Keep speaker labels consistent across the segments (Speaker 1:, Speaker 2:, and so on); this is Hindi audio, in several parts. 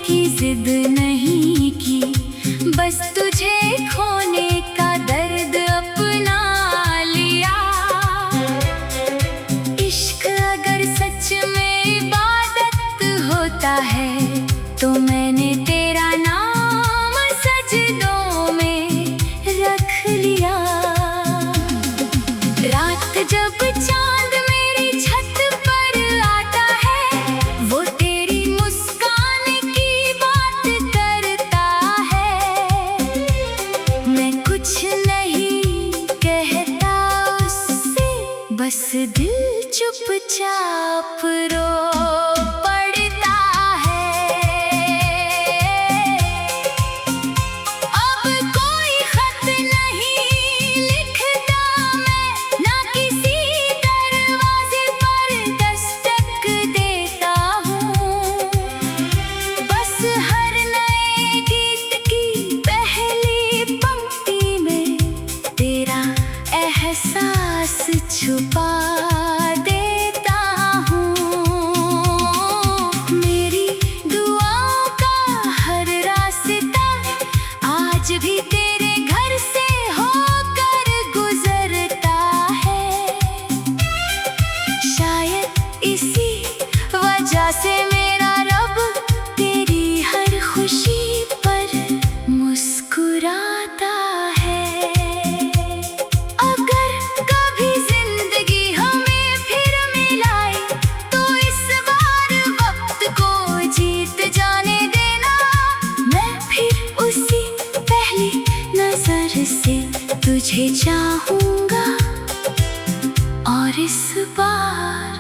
Speaker 1: की जिद नहीं की, बस तुझे खोने का दर्द अपना लिया। इश्क अगर सच में इबादत होता है तो मैंने तेरा नाम सजदों में रख लिया। रात जब चांद मेरी छत पर आता है, वो तेरी मुस्कान की बात करता है। मैं कुछ नहीं कहता उससे, बस दिल चुपचाप रो पड़ता है। अब कोई खत नहीं लिखता मैं, ना किसी दरवाजे पर दस्तक देता हूँ। बस हर नए गीत की पहली पंक्ति में तेरा एहसास छुपा देता हूँ। मेरी दुआओं का हर रास्ता आज भी तेरे घर से होकर गुजरता है। शायद इसी वजह से मेरा रब तेरी हर खुशी पर मुस्कुराता है। अगर कभी जिंदगी हमें फिर मिलाए तो इस बार वक्त को जीत जाने देना। मैं फिर उसी पहली नजर से तुझे चाहूंगा, और इस बार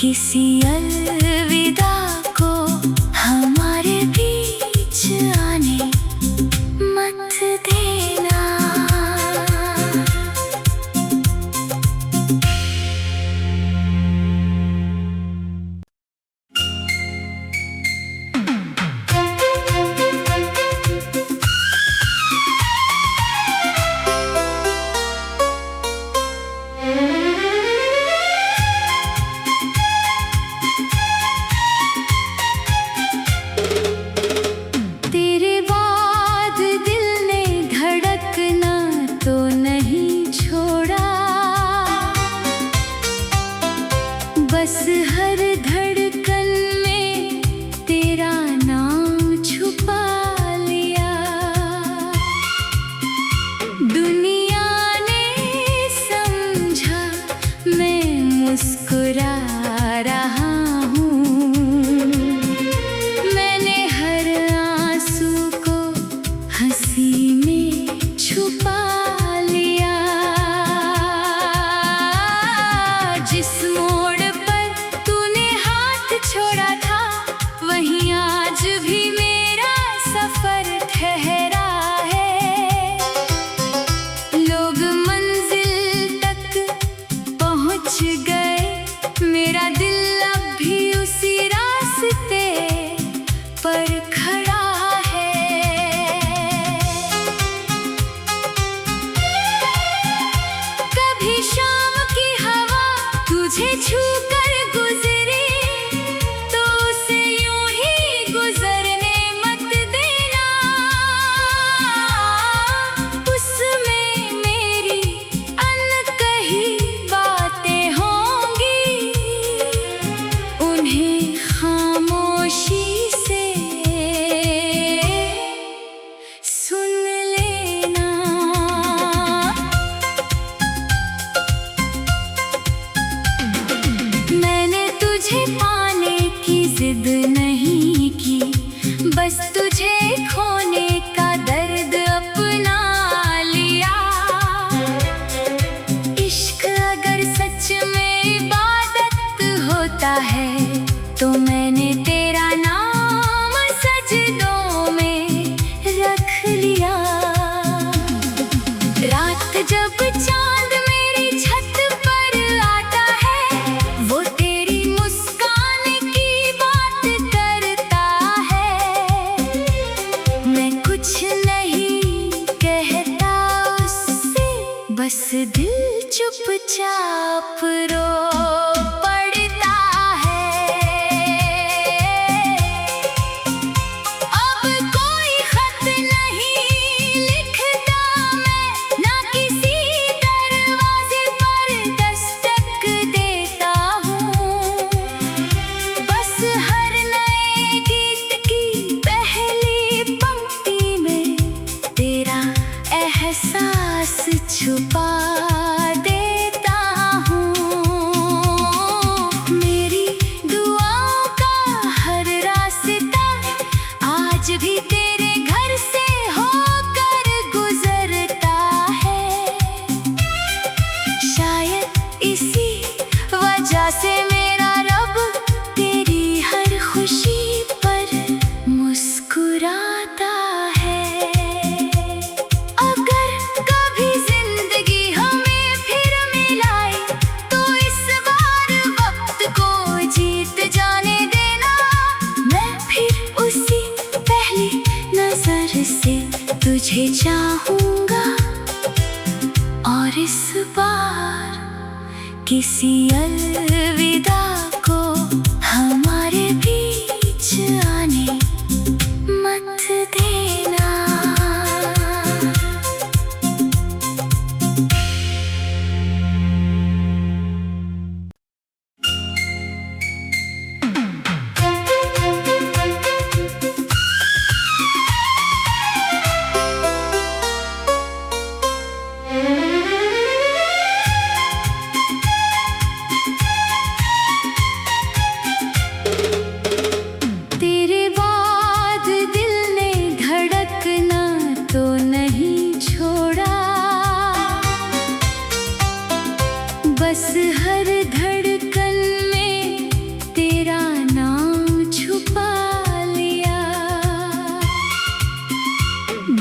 Speaker 1: किसी अलविदा को हमारे बीच आने मत देना। तेरे बाद दिल ने धड़कना तो नहीं छोड़ा, बस हर धड़कन में तेरा नाम छुपा लिया। दुनिया ने समझा मैं मुस्कुरा रहा हूँ। मैंने हर आंसू को हंसी में छुपा लिया। जिस मोड़ पर तूने हाथ छोड़ा था, वहीं आज भी मेरा सफर ठहरा है। लोग मंजिल तक पहुंच गए, मेरा दिल अब भी उसी रास्ते पर खड़ा है। कभी शाम की हवा तुझे छू कर गुजरे तो उसे यूं ही गुजरने मत देना। उसमें मेरी अनकही बातें होंगी, उन्हें खामोशी से सुन लेना। मैंने तुझे पाने की जिद नहीं की, बस तुझे खोने का दर्द अपना लिया। इश्क अगर सच में इबादत होता है तो मैंने तेरा नाम सजदों में रख लिया। रात जब चांद मेरी छत पर आता है, वो तेरी मुस्कान की बात करता है। मैं कुछ नहीं कहता उससे, बस दिल चुपचाप रो पड़ता है। छुपा देता हूँ। मेरी दुआओं का हर रास्ता आज भी तेरे घर से होकर गुजरता है। शायद इसी वजह से मेरा रब तेरी हर खुशी पर मुस्कुराता है। अगर कभी जिंदगी हमें फिर मिलाए तो इस बार वक्त को जीत जाने देना। मैं फिर उसी पहली नजर से तुझे चाहूंगा और इस बार किसी अलविदा को हमारे बीच आने मत देना। तेरे बाद दिल ने धड़कना तो नहीं छोड़ा, बस हर धड़कन में तेरा नाम छुपा लिया।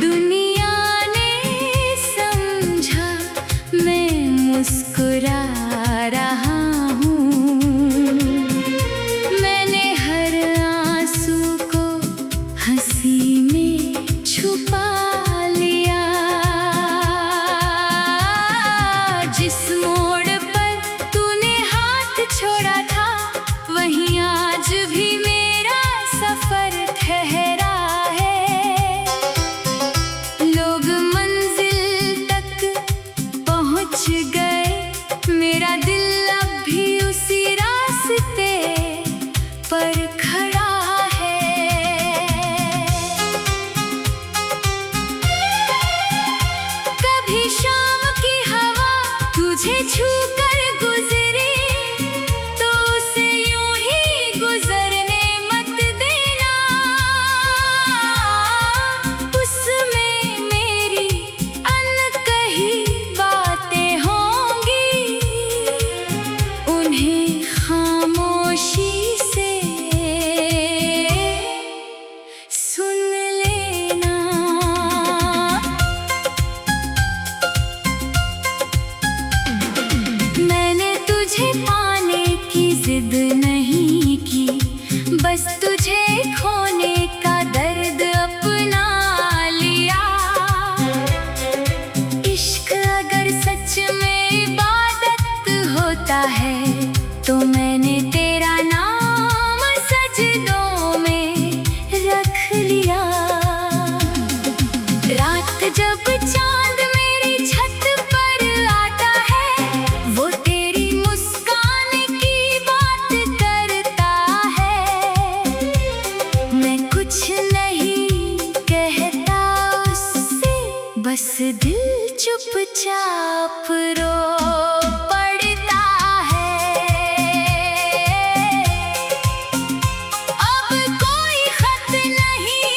Speaker 1: दुनिया ने समझा मैं मुस्कुरा रहा हूँ। मैंने हर आंसू को हंसी में छुपा लिया। जिस मोड़ पर तूने हाथ छोड़ा था वहीं आज भी मेरा सफर ठहरा है। लोग मंजिल तक पहुंच गए, मेरा दिल अब भी उसी रास्ते पर खड़ा है। कभी शाम की हवा तुझे छूकर गुजरे तो उसे यूं ही गुजरने मत देना। उसमें मेरी अनकही बातें होंगी, उन्हें खामोशी से सुन लेना। मैंने तुझे पाने की जिद नहीं की, बस तुझे खोने का दर्द अपना लिया। इश्क अगर सच में इबादत होता है तो मैंने तेरा नाम सजदों में रख लिया। रात जब चांद मेरी छत पर आता है वो तेरी मुस्कान की बात करता है। मैं कुछ नहीं कहता उससे, बस दिल चुपचाप रो पड़ता है। अब कोई खत नहीं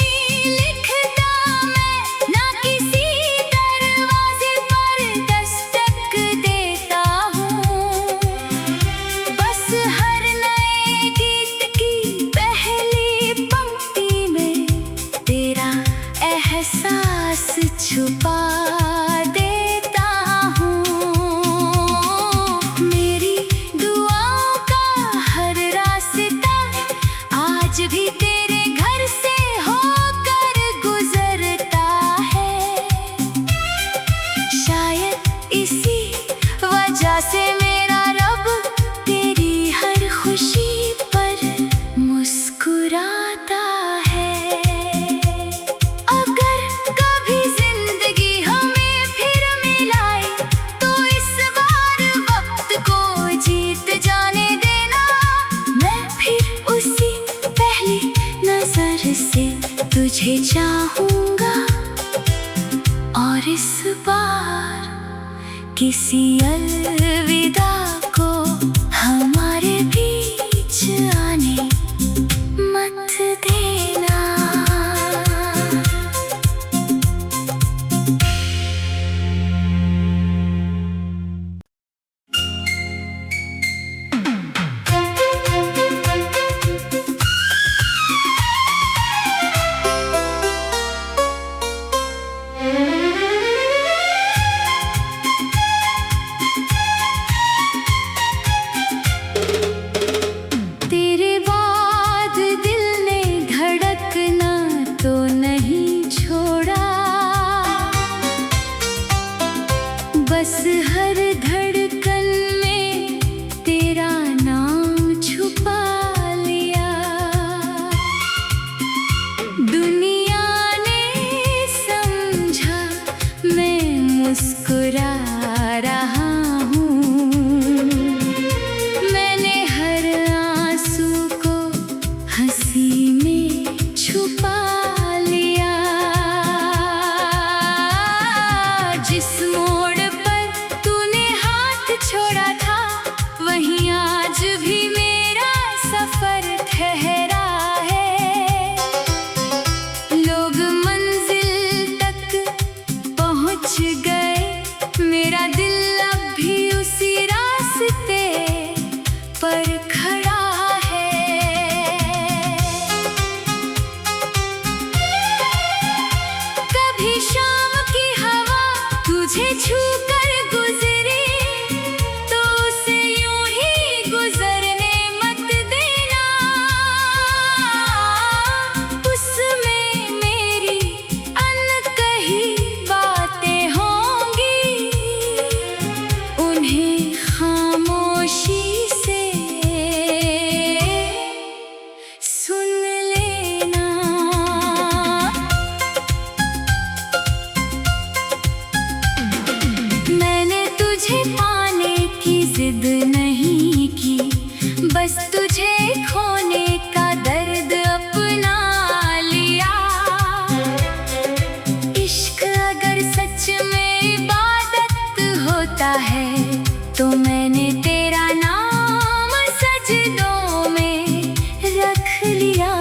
Speaker 1: लिखता मैं, ना किसी दरवाजे पर दस्तक देता हूँ। बस हर नए गीत की पहली पंक्ति में तेरा एहसास छुपा देता हूँ। मेरी दुआओं का हर रास्ता आज भी तेरे घर से होकर गुजरता है। शायद इसी वजह से मेरा रब तेरी हर खुशी पर मुस्कुराता है। अगर कभी जिंदगी हमें फिर मिलाए तो इस बार वक्त को जीत जाने देना। मैं फिर उसी पहली नजर से तुझे चाहूंगा और इस बार किसी अलविदा को हमारे बीच आने मत देना। तेरे बाद दिल ने धड़कना तो नहीं छोड़ा, बस हर धड़कन में तेरा नाम छुपा लिया। दुनिया ने समझा मैं मुस्कुरा रहा हूँ, मैंने हर आंसू को हंसी में छुपा लिया। जिस मोड़ पर तूने हाथ छोड़ा था वहीं आज भी मेरा सफर ठहरा है। लोग मंजिल तक पहुंच गए, मेरा दिल अब भी उसी रास्ते पर खड़ा है। कभी शाम की हवा तुझे छू कर गुजरी तो उसे यूं ही गुजरने मत देना। उसमें मेरी अनकही बातें होंगी, उन्हें खामोशी से सुन लेना। मैंने तुझे पाने की जिद नहीं की, बस तुझे खोने का दर्द अपना लिया। इश्क अगर सच में इबादत होता है तो मैंने तेरा नाम सजदों में रख लिया।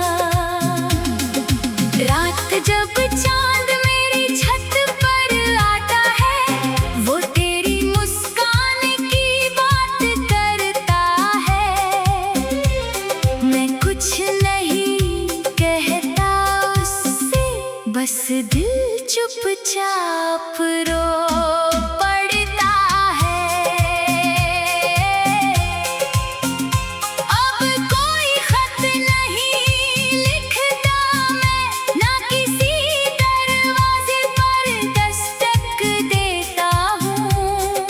Speaker 1: रात जब चांद मेरी छत पर आता है, वो तेरी मुस्कान की बात करता है। मैं कुछ नहीं कहता उससे, बस दिल चुपचाप रो पड़ता है। अब कोई खत नहीं लिखता मैं, ना किसी दरवाजे पर दस्तक देता हूँ।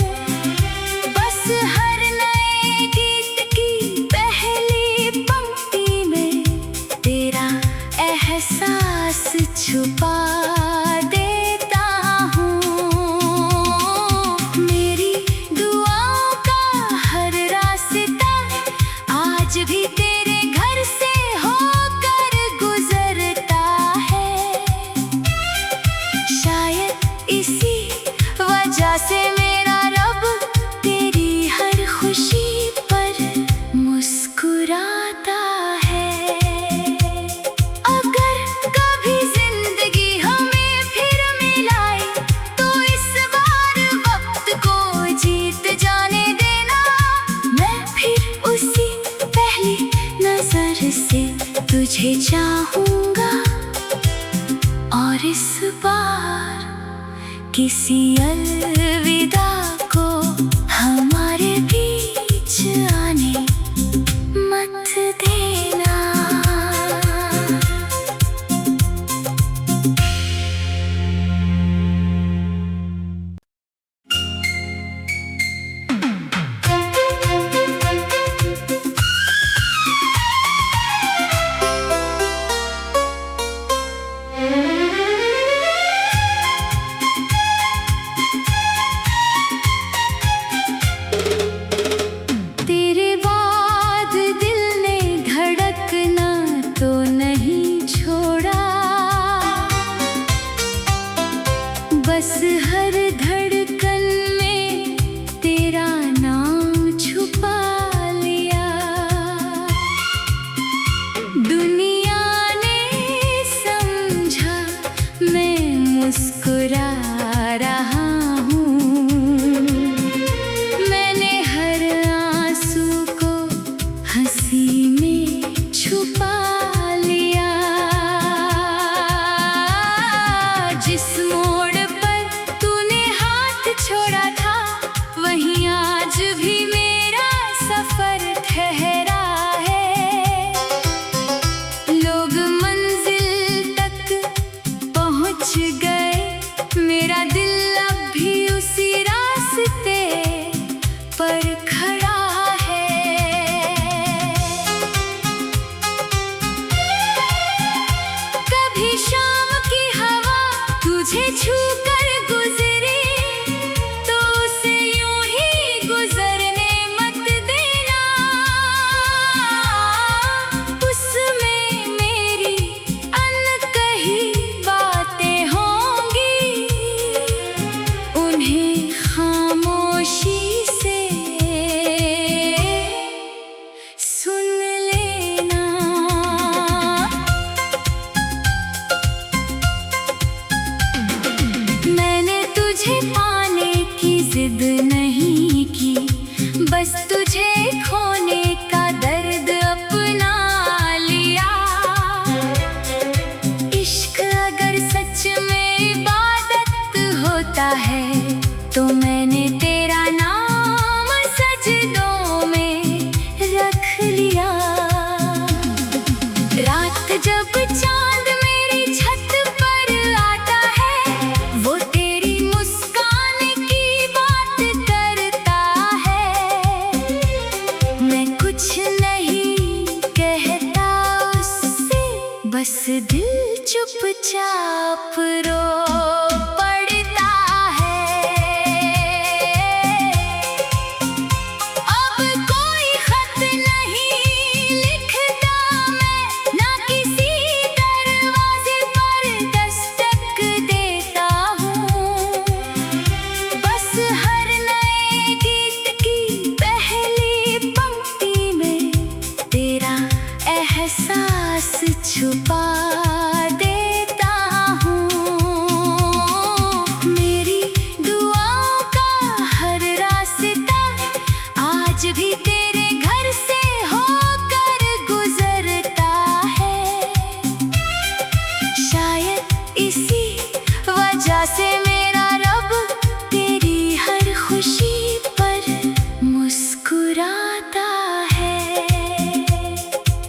Speaker 1: बस हर नए गीत की पहली पंक्ति में तेरा एहसास छुपा देता हूँ। मेरी दुआओं का हर रास्ता आज भी तेरे घर से होकर गुजरता है। शायद इसी वजह से मेरा रब तेरी हर खुशी पर मुस्कुराता है। अगर कभी जिंदगी हमें फिर मिलाए तो इस बार वक्त को जीत जाने देना। मैं फिर उसी पहली नजर से तुझे चाहूंगा, और इस बार किसी अलविदा को हमारे बीच आने मत देना। मुस्कुरा रहा हूँ। मैंने हर आंसू को हंसी में छुपा लिया। जिस मोड़ पर तूने हाथ छोड़ा था, वहीं आज भी मेरा सफर ठहरा है। लोग मंजिल तक पहुंच गए, मेरा दिल अब भी उसी रास्ते पर खड़ा है। कभी शाम की हवा तुझे छू कर गुजरे, तो उसे यूं ही गुजरने मत देना। उसमें मेरी अनकही बातें होंगी, उन्हें खामोशी से सुन लेना। मैंने तुझे पाने की जिद नहीं की, बस तुझे खोने का दर्द अपना लिया। इश्क अगर सच में इबादत होता है, तो मैंने तेरा नाम सजदों में रख लिया। रात जब चांद मेरी छत पर आता है, वो तेरी मुस्कान की बात करता है। मैं कुछ नहीं कहता उससे, बस दिल चुपचाप रो पड़ता है। अब कोई खत नहीं लिखता मैं, ना किसी दरवाजे पर दस्तक देता हूँ। बस हर नए गीत की पहली पंक्ति में तेरा एहसास छुपा देता हूँ। मेरी दुआओं का हर रास्ता आज भी तेरे घर से होकर गुजरता है। शायद इसी वजह से मेरा रब तेरी हर खुशी पर मुस्कुराता है।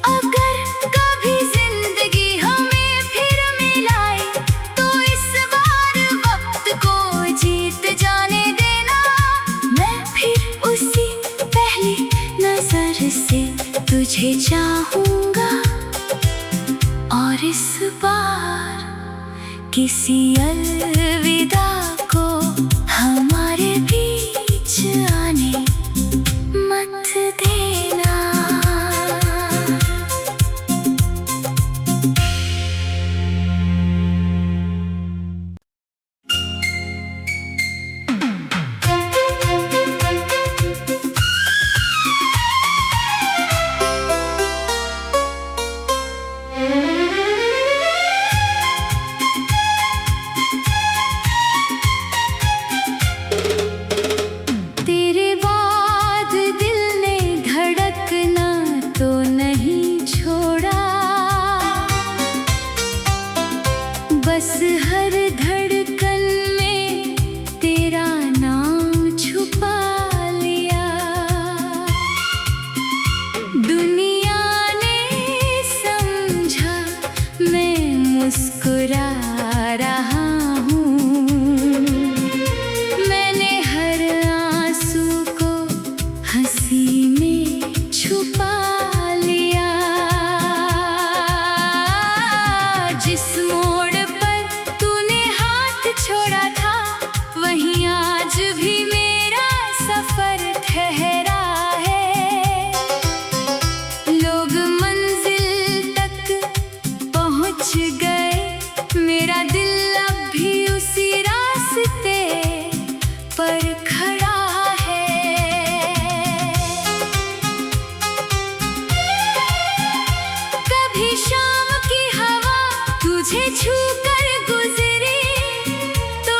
Speaker 1: अगर कभी जिंदगी हमें फिर मिलाए, तो इस बार वक्त को जीत जाने देना। मैं फिर उसी पहली नजर से तुझे चाहूंगा, और इस बार किसी अलविदा को हमारे बीच आने मत देना। तेरे बाद दिल ने धड़कना तो नहीं छोड़ा, बस हर धड़कन में तेरा नाम छुपा लिया। दुनिया ने समझा मैं मुस्कुरा रहा हूँ। मैंने हर आंसू को हंसी में छुपा लिया। जिस मोड़ पर तूने हाथ छोड़ा था, वहीं आज भी मेरा सफर ठहरा है। लोग मंजिल तक पहुंच गए, मेरा दिल अब भी उसी रास्ते पर खड़ा है। कभी शाम की हवा तुझे छू कर गुजरे, तो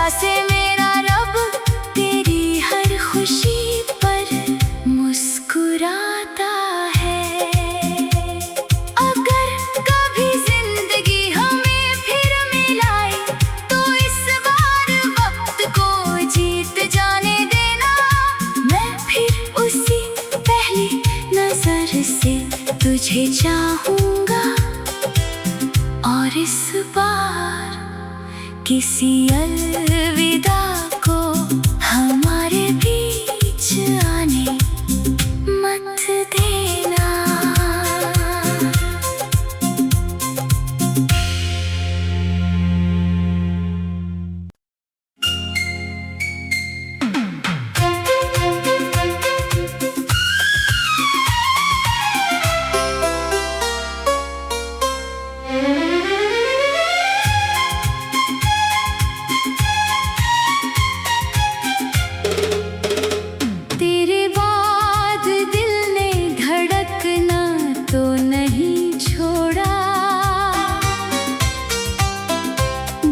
Speaker 1: वजह से मेरा रब तेरी हर खुशी पर मुस्कुराता है। अगर कभी जिंदगी हमें फिर मिलाए तो इस बार वक्त को जीत जाने देना। मैं फिर उसी पहली नजर से तुझे चाहूंगा और इस बार किसी अलविदा को हमारे बीच आने मत देना। तेरे बाद दिल ने धड़कना तो नहीं छोड़ा,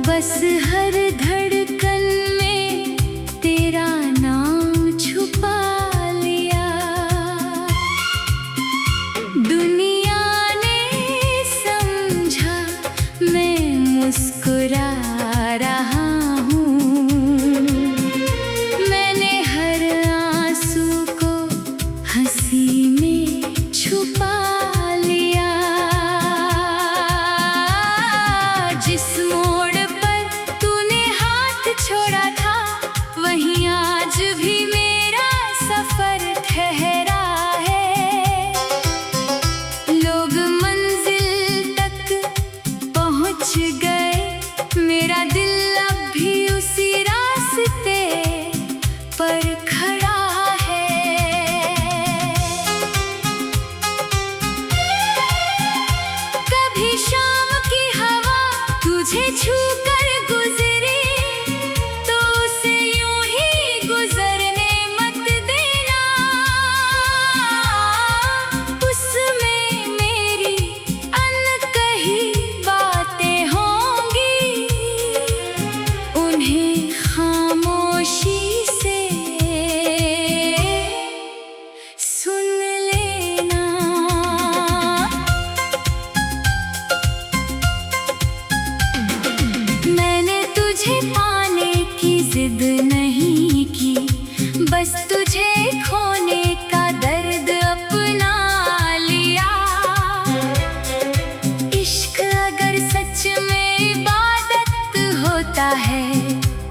Speaker 1: बस हर धड़कन में तेरा नाम छुपा लिया। दुनिया ने समझा मैं मुस्कुरा रहा हूँ, मैंने हर आंसू को हंसी में छुपा लिया। जिस मोड़ पर तूने हाथ छोड़ा था वहीं आज भी मेरा सफर ठहरा है। लोग मंजिल तक पहुंच गए, मेरा दिल अब भी उसी रास्ते पर खड़ा है। कभी शाम की हवा तुझे छू कर गुजरे तो उसे यूं ही गुजरने मत देना। उसमें मेरी अनकही बातें होंगी, उन्हें खामोशी से सुन लेना। मैंने तुझे पाने की जिद नहीं की, बस तुझे खोने का दर्द अपना लिया। इश्क अगर सच में इबादत होता है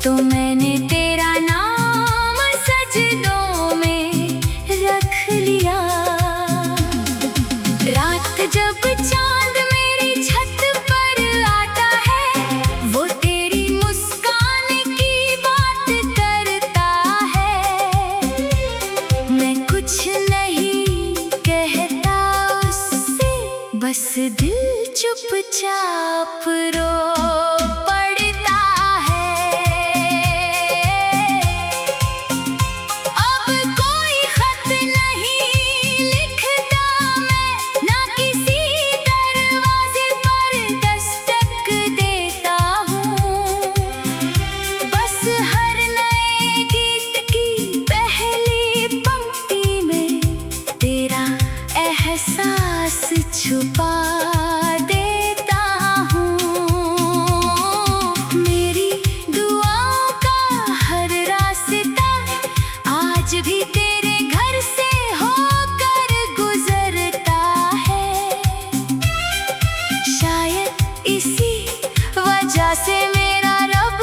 Speaker 1: तो मैंने तेरा नाम सजदों में रख लिया। रात जब चांद मेरी छत पर आता है वो तेरी मुस्कान की बात करता है। मैं कुछ नहीं कहता उससे, बस दिल चुपचाप रो पड़ता है। अब कोई खत नहीं लिखता मैं, ना किसी दरवाजे पर दस्तक देता हूँ। बस हर नए गीत की पहली पंक्ति में तेरा एहसास छुपा देता हूँ। मेरी दुआओं का हर रास्ता आज भी तेरे घर से होकर गुजरता है। शायद इसी वजह से मेरा रब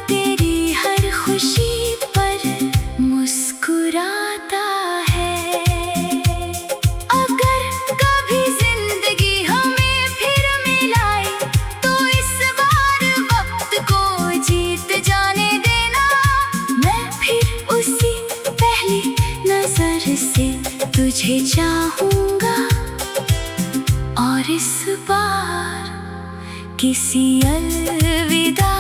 Speaker 1: तेरी हर खुशी पर मुस्कुराता है। अगर कभी जिंदगी हमें फिर मिलाए तो इस बार वक्त को जीत जाने देना। मैं फिर उसी पहली नजर से तुझे चाहूंगा और इस बार किसी अलविदा